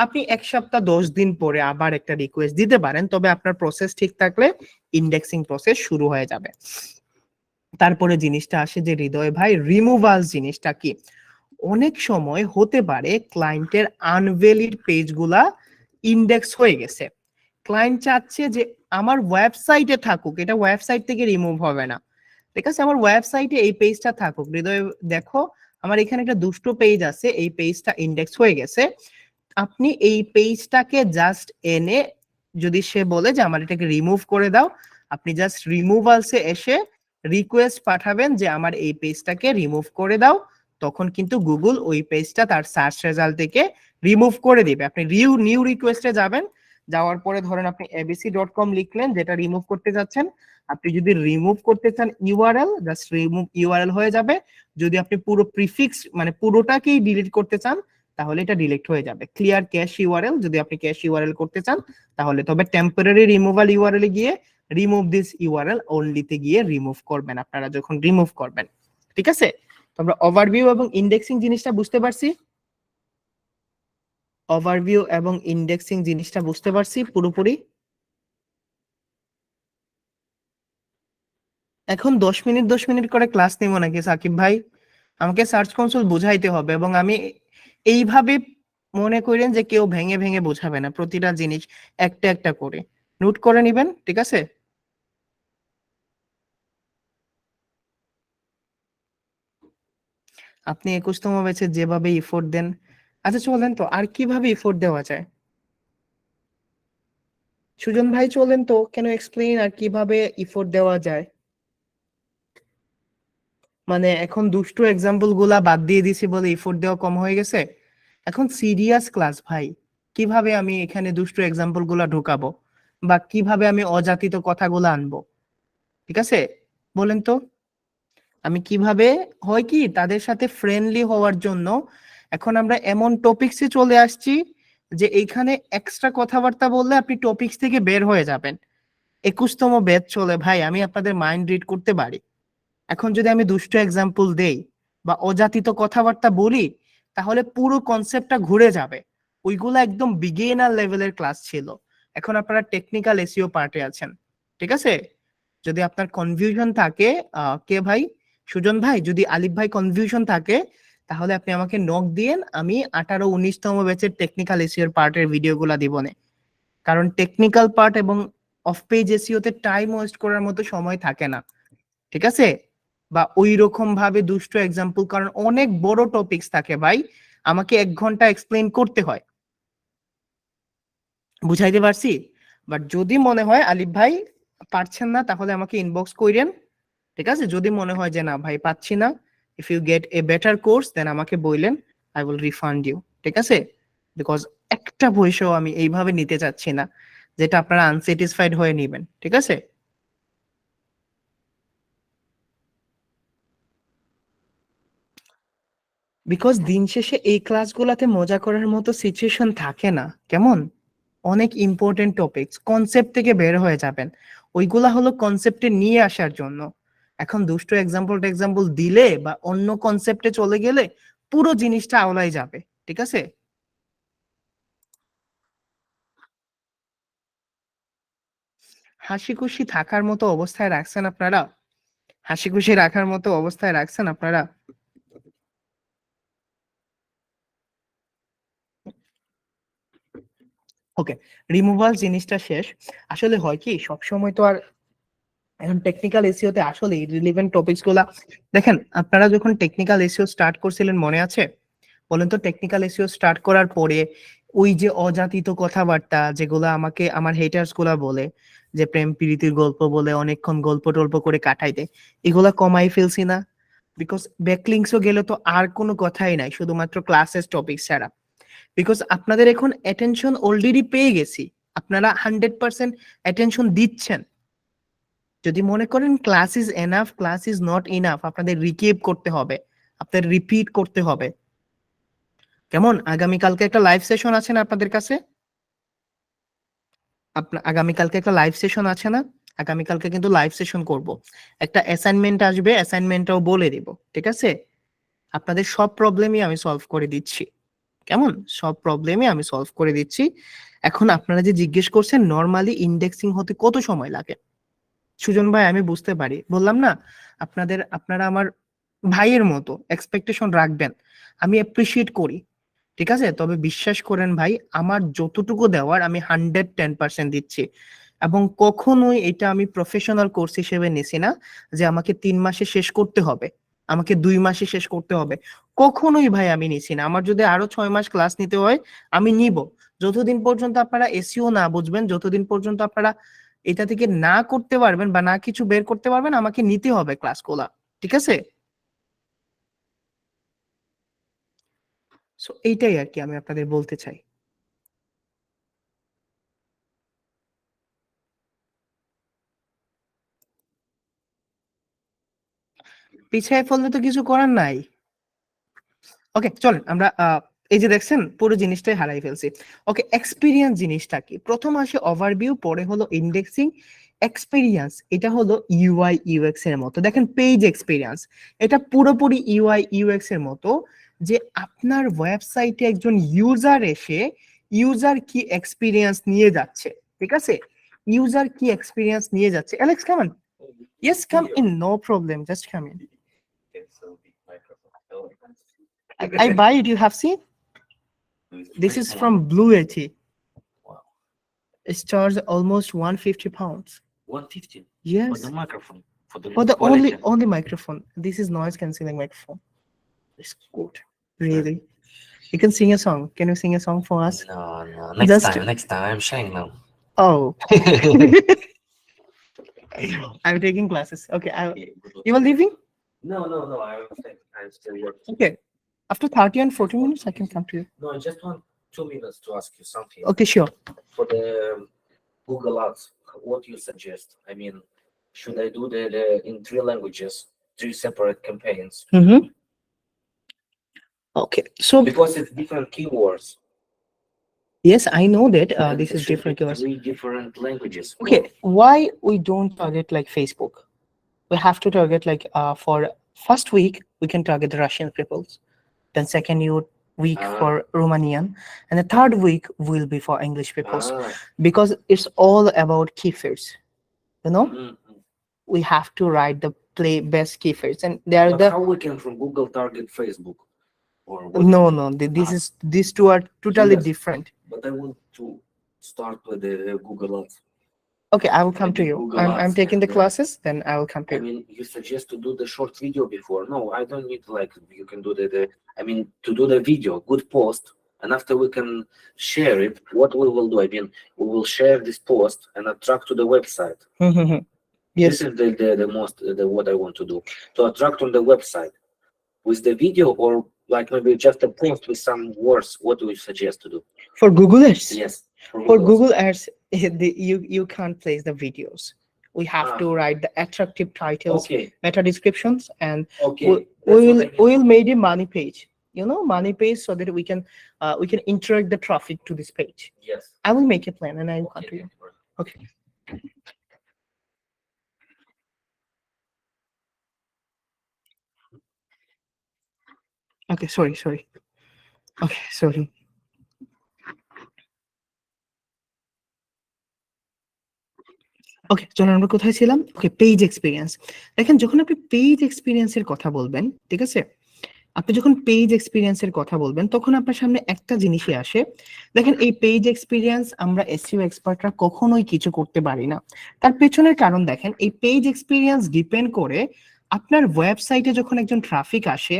আপনি 1 সপ্তাহ 10 দিন পরে আবার একটা রিকোয়েস্ট দিতে পারেন, তবে আপনার প্রসেস ঠিক থাকলে ইন্ডেক্সিং প্রসেস শুরু হয়ে যাবে। তারপরে জিনিসটা আসে যে হৃদয় ভাই রিমুভাল জিনিসটা কি। অনেক সময় হতে পারে ক্লায়েন্টের আনভ্যালিড পেজগুলা ইন্ডেক্স হয়ে গেছে, ক্লায়েন্ট চাচ্ছে যে আমার ওয়েবসাইটে থাকুক, এটা ওয়েবসাইট থেকে রিমুভ হবে না, ঠিক আছে? আমার ওয়েবসাইটে এই পেজটা থাকুক। হৃদয় দেখো আমার এখানে একটা দুষ্ট পেজ আছে, এই পেজটা ইন্ডেক্স হয়ে গেছে, আপনি এই পেজটাকে জাস্ট এনে, যদি সে বলে যে আমার এটাকে রিমুভ করে দাও, আপনি জাস্ট রিমুভালসে এসে রিকোয়েস্ট পাঠাবেন যে আমার এই পেজটাকে রিমুভ করে দাও, তখন কিন্তু গুগল ওই পেজটা তার সার্চ রেজাল্ট থেকে রিমুভ করে দিবে। আপনি নিউ রিকোয়েস্টে যাবেন, যাওয়ার পরে ধরেন আপনি abc.com লিখলেন যেটা রিমুভ করতে যাচ্ছেন, আপনি যদি রিমুভ করতে চান ইউআরএল, জাস্ট রিমুভ ইউআরএল হয়ে যাবে। যদি আপনি পুরো প্রিফিক্স মানে পুরোটাকেই ডিলিট করতে চান তাহলে এটা ডিলিট হয়ে যাবে। ক্লিয়ার ক্যাশ ইউআরএল যদি আপনি ক্যাশ ইউআরএল করতে চান তাহলে, তবে টেম্পোরারি রিমুভাল ইউআরএল গিয়ে রিমুভ দিস ইউআরএল অনলিতে গিয়ে রিমুভ করবেন আপনারা যখন রিমুভ করবেন, ঠিক আছে? তো আমরা ওভারভিউ এবং ইন্ডেক্সিং জিনিসটা বুঝতে পারছি, ওভারভিউ এবং ইন্ডেক্সিং জিনিসটা বুঝতে পারছি পুরোপুরি। এখন 10 মিনিট 10 মিনিট করে ক্লাস নেব নাকি সাকিব ভাই? আমাকে সার্চ কনসোল বুঝাইতে হবে, এবং আমি এইভাবে মনে করেন যে কেউ ভেঙে ভেঙে বোঝাবে না, প্রতিটা জিনিস একটা একটা করে নোট করে নিবেন, ঠিক আছে? আপনি 21তম ব্যাচে যেভাবে ইফোর্ট দেন, আচ্ছা চলেন তো আর কিভাবে ইফোর্ট দেওয়া যায়, সুজন ভাই চলেন তো কেন এক্সপ্লেইন আর কিভাবে ইফোর্ট দেওয়া যায়। মানে এখন দুষ্টু এক্সাম্পল গুলা বাদ দিয়ে দিছি বলে ইফোর্ট দেওয়া কম হয়ে গেছে? এখন সিরিয়াস ক্লাস ভাই, কিভাবে আমি এখানে দুষ্টু এক্সাম্পল গুলা ঢুকাবো, বা কিভাবে আমি অযাচিত কথাগুলো আনবো, ঠিক আছে? বলেন তো। আমি কিভাবে হয় কি তাদের সাথে ফ্রেন্ডলি হওয়ার জন্য এখন আমরা এমন টপিকসে চলে আসছি যে এইখানে এক্সট্রা কথাবার্তা বললে আপনি টপিকস থেকে বের হয়ে যাবেন। 21তম ব্যাচ চলে ভাই, আমি আপনাদের মাইন্ড রিড করতে পারি। এখন যদি আমি দুষ্ট এক্সাম্পল দেই বা অজাতিত কথাবার্তা বলি তাহলে পুরো কনসেপ্টটা ঘুরে যাবে। ওইগুলো একদম বিগিনার লেভেলের ক্লাস ছিল। এখন আপনারা টেকনিক্যাল এসইও পার্টে আছেন, ঠিক আছে? যদি আপনার কনফিউশন থাকে, কে ভাই? সুজন ভাই, যদি আলিফ ভাই কনফিউশন থাকে তাহলে আপনি আমাকে নক দিয়েন, আমি 18-19তম ব্যাচের টেকনিক্যাল এসইও পার্টের ভিডিওগুলো দিব না। কারণ টেকনিক্যাল পার্ট এবং অফ পেজ এসইওতে টাইম ওয়েস্ট করার মতো সময় থাকে না, ঠিক আছে? বা ওই রকম ভাবে দুষ্ট এক্সাম্পল, কারণ অনেক বড় টপিকস থাকে ভাই, আমাকে 1 ঘন্টা এক্সপ্লেইন করতে হয়। বুঝাইতে পারছি? বাট যদি মনে হয় আলিফ ভাই পারছেন না তাহলে আমাকে ইনবক্স কইরেন, ঠিক আছে? যদি মনে হয় যে না ভাই পাচ্ছি না, if you get a better course then আমাকে বললেন, আই উইল রিফান্ড ইউ, ঠিক আছে? বিকজ একটা পয়সাও আমি এইভাবে নিতে চাচ্ছি না যেটা আপনারা আনস্যাটিসফাইড হয়ে নেবেন, ঠিক আছে? বিকজ দিন শেষে এই ক্লাসগুলোতে মজা করার মতো সিচুয়েশন থাকে না, কেমন? অনেক ইম্পর্টেন্ট টপিকস কনসেপ্ট থেকে বের হয়ে যাবেন, ওইগুলা হলো কনসেপ্টে নিয়ে আসার জন্য। এখন দুষ্ট এক্সাম্পল দিলে বা অন্য কনসেপ্টে চলে গেলে পুরো জিনিসটা আওলাই যাবে, ঠিক আছে? হাসি খুশি থাকার মতো অবস্থায় রাখছেন আপনারা? হাসি খুশি রাখার মতো অবস্থায় রাখছেন আপনারা? ওকে, রিমুভাল জিনিসটা শেষ। আসলে হয় কি সবসময় তো আর এখন টেকনিক্যাল এসইওতে আসলে রিলেভেন্ট টপিকস গুলা দেখেন, আপনারা যখন টেকনিক্যাল এসইও স্টার্ট করছিলেন মনে আছে? বলেন তো, টেকনিক্যাল এসইও স্টার্ট করার পরে ওই যে অজাতিত কথাবার্তা যেগুলো আমাকে আমার হেটার্স গুলা বলে, যে প্রেম প্রীতির গল্প বলে অনেকক্ষণ গল্প টল্প করে কাটাই দেয়, এগুলা কমাই ফেলছি না? বিকজ ব্যাকলিংসও গেলে তো আর কোনো কথাই নাই, শুধুমাত্র ক্লাসেস টপিক ছাড়া। বিকজ আপনাদের এখন অ্যাটেনশন অলরেডি পেয়ে গেছি, আপনারা 100% অ্যাটেনশন দিচ্ছেন। যদি মনে করেন class is enough, class is not enough, আপনাদের রিকেপ করতে হবে, আপনাদের রিপিট করতে হবে। কেমন? আগামীকালকে একটা লাইভ সেশন আছে না আপনাদের কাছে? আপনার আগামীকালকে একটা লাইভ সেশন আছে না? আগামীকালকে কিন্তু লাইভ সেশন করব, একটা অ্যাসাইনমেন্ট আসবে, অ্যাসাইনমেন্টটাও বলে দিব, ঠিক আছে? আপনাদের সব প্রবলেমই আমি সলভ করে দিচ্ছি, কেমন? সব প্রবলেমই আমি সলভ করে দিচ্ছি। এখন আপনারা যে জিজ্ঞেস করছেন নরমালি ইন্ডেক্সিং হতে কত সময় লাগে, সুজন ভাই আমি বুঝতে পারি, বললাম না আপনারা আমার ভাইয়ের মতো এক্সপেকটেশন রাখবেন, আমি অ্যাপ্রিসিয়েট করি, ঠিক আছে? তবে বিশ্বাস করেন ভাই, আমার যতটুকু দেওয়ার আমি 110% দিচ্ছি। এবং কখনোই এটা আমি প্রফেশনাল কোর্স হিসেবে নিছি না যে আমাকে 3 মাসে শেষ করতে হবে, আমাকে 2 মাসে শেষ করতে হবে, কখনোই ভাই আমি নিছি না। আমার যদি আরো 6 মাস ক্লাস নিতে হয় আমি নিব, যতদিন পর্যন্ত আপনারা এসইও না বুঝবেন, যতদিন পর্যন্ত আপনারা এটা থেকে না করতে পারবেন বা না কিছু বের করতে পারবেন, আমাকে নিতে হবে ক্লাসগুলা, ঠিক আছে? সো এইটাই আর কি আমি আপনাদের বলতে চাই। পিছিয়ে পড়লে তো কিছু করার নাই। ওকে চলেন আমরা এই যে দেখছেন পুরো জিনিসটাই হারাই ফেলছি। ওকে, এক্সপিরিয়েন্স জিনিসটা কি? প্রথম আসে ওভারভিউ, পরে হলো ইন্ডেক্সিং। এক্সপিরিয়েন্স এটা হলো ইউআই ইউএক্স এর মতো, দেখেন পেজ এক্সপিরিয়েন্স এটা পুরোপুরি ইউআই ইউএক্স এর মতো, যে আপনার ওয়েবসাইটে একজন ইউজার এসে ইউজার কি এক্সপিরিয়েন্স নিয়ে যাচ্ছে, ঠিক আছে? ইউজার কি এক্সপিরিয়েন্স নিয়ে যাচ্ছে। Alex come, yes come in, no problem, just come in. I buy it, you have seen? This is from Blue Yeti. It's charged almost £150.
150 for
Yes,
the microphone, for the
for the
quality.
only microphone. This is noise cancelling microphone. It's good, really. You can sing a song. Can you sing a song for us?
No, no.
Just
Next time, I'm shying now.
oh, I'm taking classes. Okay, you are leaving?
No. I'm still working.
Okay, after 30 and 40 minutes, I can come to you.
No, I just want 2 minutes to ask you something.
Okay, sure.
For the Google Ads, what do you suggest? I mean, should I do the in 3 languages 3 separate campaigns
Okay, so
because it's different keywords.
yes, I know that
And
this
it
is
should be
different keywords.
3 different languages.
Okay, why we don't target like Facebook? We have to target like for first week we can target the Russian peoples, then second week for Romanian, and the third week will be for English peoples, because it's all about keywords. You know, we have to write the play best keywords, and they are
But
the
how we can from Google target Facebook? Or what?
no, these two are totally
Yes.
different.
But I want to start with the Google Ads.
Okay, I will come to
Maybe
you.
Google
I'm
Ads
taking the
and,
classes, then I will come to
I
you.
mean, you suggest to do the short video before. No, I don't need like you can do the I mean to do the video, good post, and after we can share it. What we will do? I mean, we will share this post and attract to the website.
Yes.
This is the most what I want to do, to attract on the website with the video, or like maybe just a post with some words. What do you suggest to do?
For Google Ads?
Yes,
For Google Ads, you can't place the videos. We have
Ah.
to write the attractive titles,
Okay.
meta descriptions, and
Okay,
we
that's what I mean.
will made a money page. You know, money page, so that we can interact the traffic to this page.
Yes.
I will make a plan and I will come to you. Okay. Okay, sorry. Okay, sorry. ওকে, চলো আমরা কোথায় ছিলাম? ওকে, page experience. দেখেন, যখন আপনি page এক্সপিরিয়েন্সের কথা বলবেন, ঠিক আছে, আপনি যখন পেজ এক্সপিরিয়েন্সের কথা বলবেন তখন আপনার সামনে একটা জিনিসই আসে। দেখেন, এই পেজ এক্সপিরিয়েন্স আমরা এসইও এক্সপার্টরা কখনোই কিছু করতে পারি না। তার পেছনের কারণ দেখেন, এই পেজ এক্সপিরিয়েন্স ডিপেন্ড করে আপনার ওয়েবসাইটে যখন একজন ট্রাফিক আসে,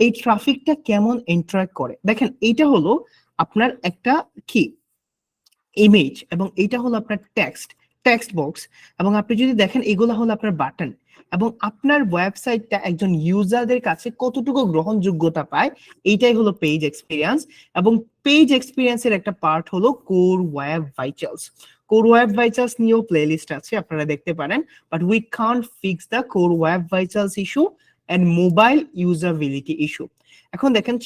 এই ট্রাফিকটা কেমন ইন্টারঅ্যাক্ট করে। দেখেন, এইটা হলো আপনার একটা কি ইমেজ, এবং এইটা হলো আপনার টেক্সট বক্স, এবং আপনি যদি দেখেন এগুলো হলো আপনার বাটন, এবং আপনার ওয়েবসাইটটা একজন ইউজারদের কাছে কতটুকু গ্রহণযোগ্যতা পায়, এইটাই হলো পেজ এক্সপিরিয়েন্স। এবং পেজ এক্সপিরিয়েন্সের একটা পার্ট হলো core web vitals. Core web vitals নিয়েও প্লেলিস্ট আছে, আপনারা দেখতে পারেন, but we can't fix the core web vitals issue and mobile usability issue. এখন দেখেন,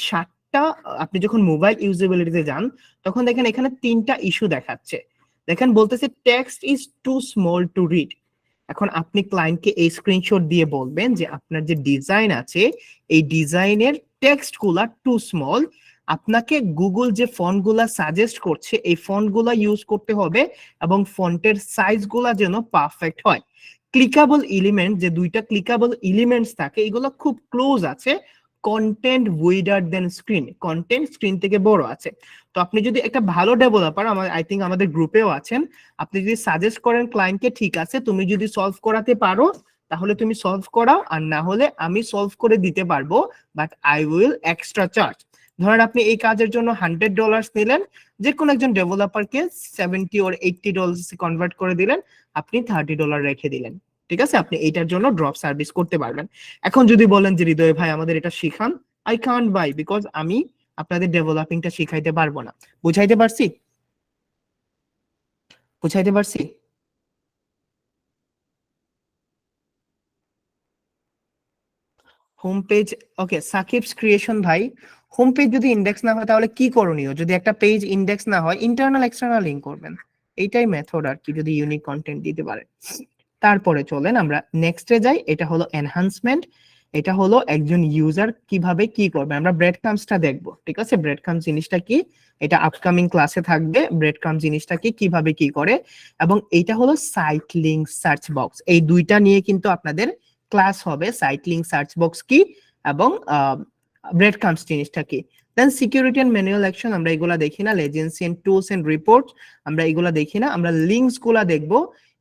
আপনি যখন মোবাইল ইউজেবিলিটিতে যান তখন দেখেন এখানে 3টা ইস্যু দেখাচ্ছে। দেখেন, বলতেছে text is too small to read. এখন আপনি ক্লায়েন্টকে এই স্ক্রিনশট দিয়ে বলবেন যে আপনার যে ডিজাইন আছে এই ডিজাইনের টেক্সট গুলা টু স্মল, আপনাকে গুগল যে ফন্ট গুলা সাজেস্ট করছে এই ফন্ট গুলা ইউজ করতে হবে, এবং ফন্টের সাইজ গুলা যেন পারফেক্ট হয়। ক্লিকেবল এলিমেন্ট, যে 2টা ক্লিকেবল এলিমেন্টস থাকে, এগুলো খুব ক্লোজ আছে। কন্টেন্ট উইডার দেন স্ক্রিন, কন্টেন্ট স্ক্রিন থেকে বড় আছে। তো আপনি যদি একটা ভালো ডেভেলপার, আই থিঙ্ক আমাদের গ্রুপেও আছেন, আপনি যদি সাজেস্ট করেন ক্লায়েন্টকে, ঠিক আছে তুমি যদি সলভ করাতে পারো তাহলে তুমি সলভ করাও, আর না হলে আমি সলভ করে দিতে পারবো, but I will extra charge. ধরেন আপনি এই কাজের জন্য $100 নিলেন, যে কোনো একজন ডেভেলপারকে $70 or $80 কনভার্ট করে দিলেন, আপনি $30 রেখে দিলেন, ঠিক আছে, আপনি এইটার জন্য ড্রপ সার্ভিস করতে পারবেন। এখন যদি বলেন যে হৃদয় ভাই আমাদের এটা শিখান, আই কান্ট বাই, বিকজ আমি আপনাদের ডেভেলপিংটা শিখাইতে পারবো না। বুঝাইতে পারছি? হোম পেজ, ওকে, সাকিবস ক্রিয়েশন ভাই, হোম পেজ যদি ইন্ডেক্স না হয় তাহলে কি করণীয়? যদি একটা পেজ ইন্ডেক্স না হয়, ইন্টারনাল এক্সটার্নাল লিংক করবেন, এইটাই মেথড আর কি, যদি ইউনিক কন্টেন্ট দিতে পারে। তারপরে চলেন আমরা নেক্সটে যাই, এটা হলো এনহান্সমেন্ট। এটা হলো একজন ইউজার কিভাবে কি করবে, আমরা ব্রেড ক্রাম্বসটা দেখবো, ঠিক আছে। ব্রেড ক্রাম্বস জিনিসটা কি, এটা আপকামিং ক্লাসে থাকবে, ব্রেড ক্রাম্বস জিনিসটা কি, কিভাবে কি করে। এবং এইটা হলো সাইট লিংক সার্চ বক্স, এই 2টা নিয়ে কিন্তু আপনাদের ক্লাস হবে, সাইট লিংক সার্চ বক্স কি এবং ব্রেড ক্রাম্বস জিনিসটা কি। দেন সিকিউরিটি এন্ড ম্যানুয়াল অ্যাকশন, আমরা এগুলা দেখি না। লেজেন্সি এন্ড টুলস এন্ড রিপোর্টস, আমরা এগুলা দেখি না, আমরা লিংকস গুলা দেখবো।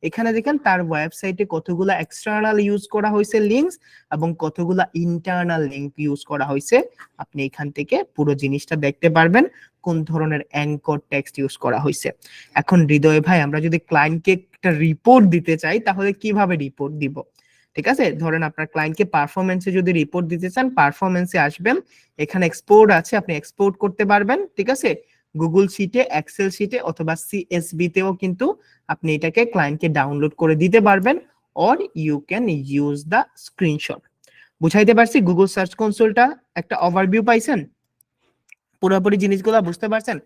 এখানে দেখেন তার ওয়েবসাইটে কতগুলা এক্সটার্নাল ইউজ করা হয়েছে লিংকস, এবং কতগুলা ইন্টারনাল লিংক ইউজ করা হয়েছে। আপনি এখান থেকে পুরো জিনিসটা দেখতে পারবেন, কোন ধরনের অ্যাঙ্কর টেক্সট ইউজ করা হয়েছে। এখন হৃদয় ভাই, আমরা যদি ক্লায়েন্টকে একটা রিপোর্ট দিতে চাই তাহলে কিভাবে রিপোর্ট দিব? ঠিক আছে, ধরেন আপনার ক্লায়েন্টকে পারফরমেন্সে যদি রিপোর্ট দিতে চান, পারফরমেন্সে আসবেন, এখানে এক্সপোর্ট আছে, আপনি এক্সপোর্ট করতে পারবেন, ঠিক আছে, গুগল শিটে, এক্সেল শিটে, অথবা সিএসভি তেও কিন্তু আপনি এটাকে ক্লায়েন্টকে ডাউনলোড করে দিতে পারবেন, or you can use the screenshot. বুঝাইতে পারছি? গুগল সার্চ কনসোলটা একটা ওভারভিউ পাইছেন? পুরোপুরি জিনিসগুলো বুঝতে পারছেন?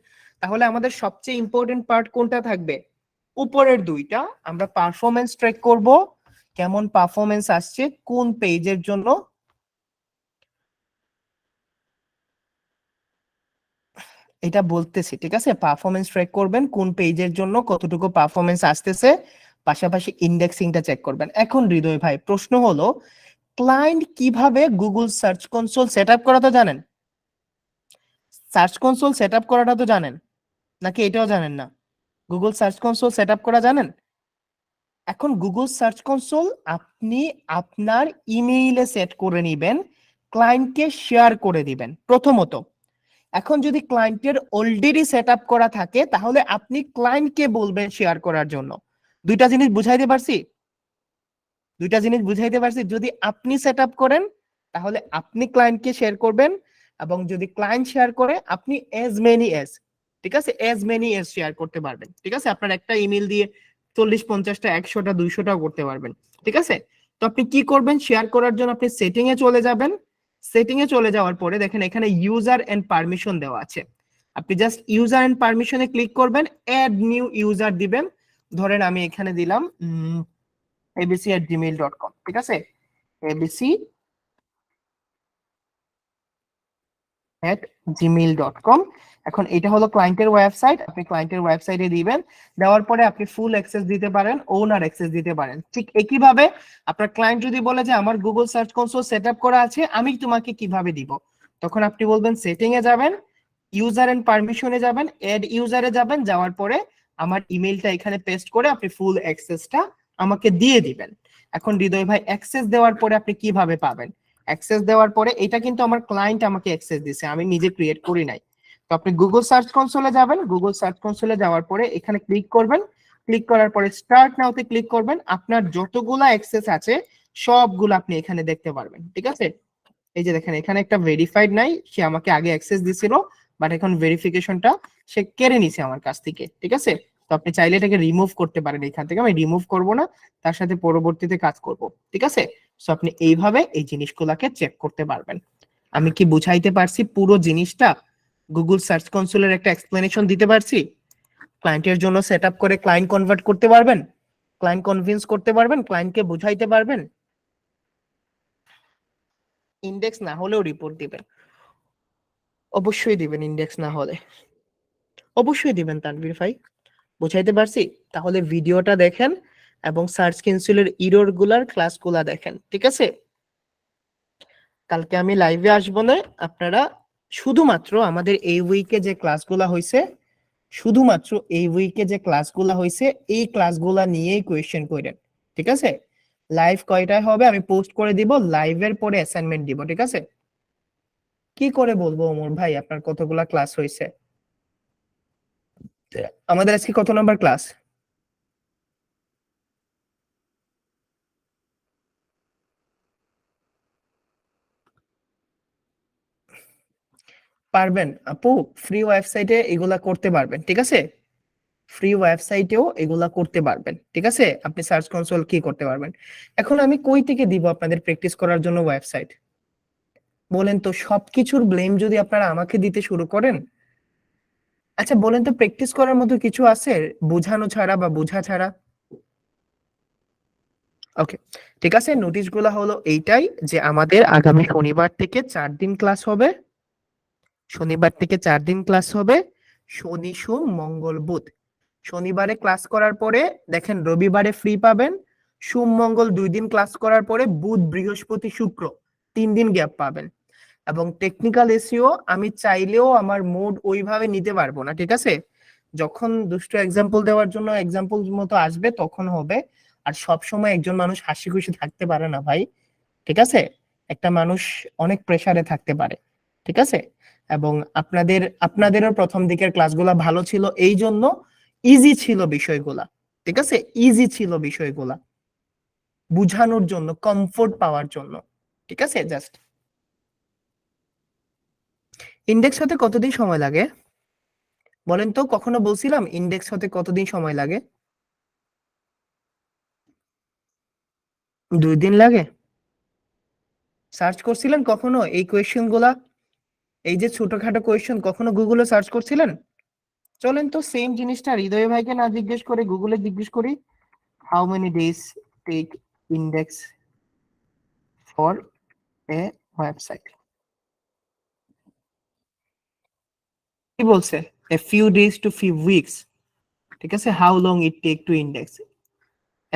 তাহলে আমাদের সবচেয়ে ইম্পর্টেন্ট পার্ট কোনটা থাকবে? উপরের দুইটা। আমরা পারফরমেন্স ট্র্যাক করব, কেমন পারফরমেন্স আসছে কোন পেজের জন্য। এটা বলতেছি, ঠিক আছে? পারফরমেন্স ট্র্যাক করবেন, কোন পেজের জন্য কতটুকু পারফরমেন্স আসতেছে, পাশাপাশি ইন্ডেক্সিংটা চেক করবেন। এখন হৃদয় ভাই, প্রশ্ন হলো ক্লায়েন্ট কিভাবে গুগল সার্চ কনসোল সেটআপ করা তো জানেন? সার্চ কনসোল সেটআপ করাটা তো জানেন, নাকি এটাও জানেন না? গুগল সার্চ কনসোল সেটআপ করা জানেন? এখন গুগল সার্চ কনসোল আপনি আপনার ইমেইলে সেট করে নেবেন, ক্লায়েন্টকে শেয়ার করে দিবেন প্রথমত। এখন যদি ক্লায়েন্টের অলরেডি সেটআপ করা থাকে তাহলে আপনি ক্লায়েন্টকে বলবেন শেয়ার করার জন্য। দুইটা জিনিস বুঝাইতে পারছি? দুইটা জিনিস বুঝাইতে পারছি? যদি আপনি সেটআপ করেন তাহলে আপনি ক্লায়েন্টকে শেয়ার করবেন, এবং যদি ক্লায়েন্ট শেয়ার করে আপনি এজ মেনি এজ, ঠিক আছে, এজ মেনি এজ শেয়ার করতে পারবেন। ঠিক আছে, আপনার একটা ইমেল দিয়ে 40-50টা 100টা 200টাও করতে পারবেন। ঠিক আছে, তো আপনি কি করবেন? শেয়ার করার জন্য আপনি সেটিং এ চলে যাবেন। সেটিং এ চলে যাওয়ার পরে দেখেন এখানে ইউজার এন্ড পারমিশন দেওয়া আছে। আপনি জাস্ট ইউজার এন্ড পারমিশনে ক্লিক করবেন, অ্যাড নিউ ইউজার দিবেন। ধরেন আমি এখানে দিলাম abc@gmail.com, ঠিক আছে, abc@gmail.com। এখন এটা হলো ক্লায়েন্টের ওয়েবসাইট, আপনি ক্লায়েন্টের ওয়েবসাইটে দিবেন। দেওয়ার পরে আপনি ফুল অ্যাক্সেস দিতে পারেন, ওনার অ্যাক্সেস দিতে পারেন। ঠিক একইভাবে আপনার ক্লায়েন্ট যদি বলে যে আমার গুগল সার্চ কনসোল সেটআপ করা আছে, আমি তোমাকে কিভাবে দিব, তখন আপনি বলবেন সেটিং এ যাবেন, ইউজার এন্ড পারমিশনে যাবেন, এড ইউজারে যাবেন, যাওয়ার পরে আমার ইমেলটা এখানে পেস্ট করে আপনি ফুল অ্যাক্সেসটা আমাকে দিয়ে দিবেন। এখন হৃদয় ভাই, অ্যাক্সেস দেওয়ার পরে আপনি কিভাবে পাবেন? অ্যাক্সেস দেওয়ার পরে এটা কিন্তু আমার ক্লায়েন্ট আমাকে অ্যাক্সেস দিছে, আমি নিজে ক্রিয়েট করি নাই। তো আপনি গুগল সার্চ কনসোলে যাবেন, গুগল সার্চ কনসোলে যাওয়ার পরে এখানে ক্লিক করবেন, ক্লিক করার পরে স্টার্ট নাওতে ক্লিক করবেন। আপনার যতগুলা অ্যাক্সেস আছে সবগুলো আপনি এখানে দেখতে পারবেন। ঠিক আছে, এই যে দেখেন এখানে একটা ভেরিফাইড নাই, সে আমাকে আগে অ্যাক্সেস দিছিল, বাট এখন ভেরিফিকেশনটা সে কেড়ে নিছে আমার কাছ থেকে। ঠিক আছে, তো আপনি চাইলে এটাকে রিমুভ করতে পারেন এখান থেকে, আমি রিমুভ করব না, তার সাথে পরবর্তীতে কাজ করব। ঠিক আছে, সো আপনি এইভাবে এই জিনিসগুলোকে চেক করতে পারবেন। আমি কি বুঝাইতে পারছি পুরো জিনিসটা? গুগল সার্চ কনসোলের একটা এক্সপ্লেনেশন দিতে পারছি? ক্লায়েন্টের জন্য সেটআপ করে ক্লায়েন্ট কনভার্ট করতে পারবেন, ক্লায়েন্ট কনভিন্স করতে পারবেন, ক্লায়েন্টকে বুঝাইতে পারবেন। ইন্ডেক্স না হলেও রিপোর্ট দিবেন, অবশ্যই দিবেন। ইন্ডেক্স না হলে অবশ্যই দিবেন তানভীর ভাই, বুঝাইতে পারছি? তাহলে ভিডিওটা দেখেন এবং সার্চ কনসোলের ইরর গুলার ক্লাসগুলা দেখেন। ঠিক আছে, কালকে আমি লাইভে আসবো না, আপনারা শুধুমাত্র আমাদের এই উইকে যে ক্লাসগুলা হয়েছে, শুধুমাত্র এই উইকে যে ক্লাসগুলা হয়েছে এই ক্লাসগুলা নিয়েই কোয়েশ্চেন করেন। ঠিক আছে, লাইভ কয়টায় হবে আমি পোস্ট করে দিব, লাইভের পরে অ্যাসাইনমেন্ট দিব। ঠিক আছে, কি করে বলবো ওমর ভাই আপনার কতগুলা ক্লাস হয়েছে? আমাদের আজকে কত নাম্বার ক্লাস? পারবেন আপু, ফ্রি ওয়েবসাইটে এগুলা করতে পারবেন। ঠিক আছে, ফ্রি ওয়েবসাইটেও এগুলা করতে পারবেন। ঠিক আছে, আপনি সার্চ কনসোল কি করতে পারবেন। এখন আমি কই থেকে দিব আপনাদের প্র্যাকটিস করার জন্য ওয়েবসাইট? বলেন তো, সবকিছুর ব্লেম যদি আপনারা আমাকে দিতে শুরু করেন, আচ্ছা বলেন তো প্র্যাকটিস করার মতো কিছু আছে বোঝানো ছাড়া বা বোঝা ছাড়া? ওকে, ঠিক আছে, নোটিশগুলো হলো এইটাই যে আমাদের আগামী শনিবার থেকে 4 দিন ক্লাস হবে, শনিবার থেকে 4 দিন ক্লাস হবে, শনি সোম মঙ্গল বুধ। শনিবারে ক্লাস করার পরে দেখেন রবিবারে ফ্রি পাবেন, সোম মঙ্গল 2 দিন ক্লাস করার পরে বুধ বৃহস্পতি শুক্র 3 দিন গ্যাপ পাবেন। এবং টেকনিক্যাল এসইও আমি চাইলেও আমার মোড ওইভাবে নিতে পারবো না। ঠিক আছে, যখন দুষ্ট এক্সাম্পল দেওয়ার জন্য এক্সাম্পল মতো আসবে তখন হবে। আর সব সময় একজন মানুষ হাসি খুশি থাকতে পারে না ভাই। ঠিক আছে, একটা মানুষ অনেক প্রেসারে থাকতে পারে। ঠিক আছে, এবং আপনাদেরও প্রথম দিকের ক্লাসগুলো ভালো ছিল, এই জন্য ইজি ছিল বিষয়গুলা। ঠিক আছে, ইজি ছিল বিষয়গুলা বুঝানোর জন্য, কমফোর্ট পাওয়ার জন্য। ঠিক আছে, জাস্ট ইন্ডেক্স হতে কতদিন সময় লাগে বলেন তো? কখনো বলছিলাম ইন্ডেক্স হতে কতদিন সময় লাগে? 2 দিন লাগে? সার্চ করছিলেন কখনো এই কোয়েশ্চেন গুলা, এই যে ছোটখাটো কোয়েশ্চেন কখনো গুগলে সার্চ করছিলেন? চলেন তো সেম জিনিসটা হৃদয় ভাইকে না জিজ্ঞেস করে গুগলে জিজ্ঞেস করি, how many days take index for a website. কি বলছে? A few days to few weeks, ঠিক আছে। How long it take to index,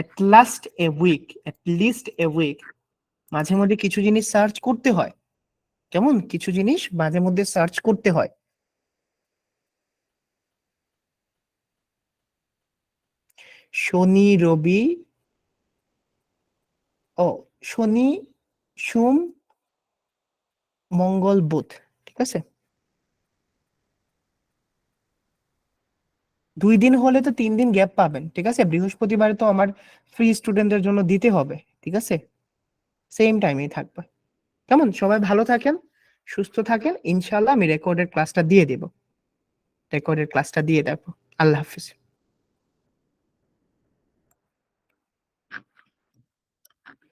at last a week, at least a week. মাঝে মধ্যে কিছু জিনিস সার্চ করতে হয়, কেমন কিছু জিনিস মাঝে মধ্যে সার্চ করতে হয়। শনি রবি, ও শনি সোম মঙ্গল বুধ, ঠিক আছে। 2 দিন হলে তো 3 দিন গ্যাপ পাবেন, ঠিক আছে। বৃহস্পতিবারে তো আমার ফ্রি স্টুডেন্টদের জন্য দিতে হবে, ঠিক আছে। সেম টাইমেই থাকবে, কেমন। সবাই ভালো থাকেন, সুস্থ থাকেন, ইনশাল্লাহ আমি রেকর্ডেড ক্লাসটা দিয়ে দেব, রেকর্ডেড ক্লাসটা দিয়ে দেবো। আল্লাহ হাফিজ।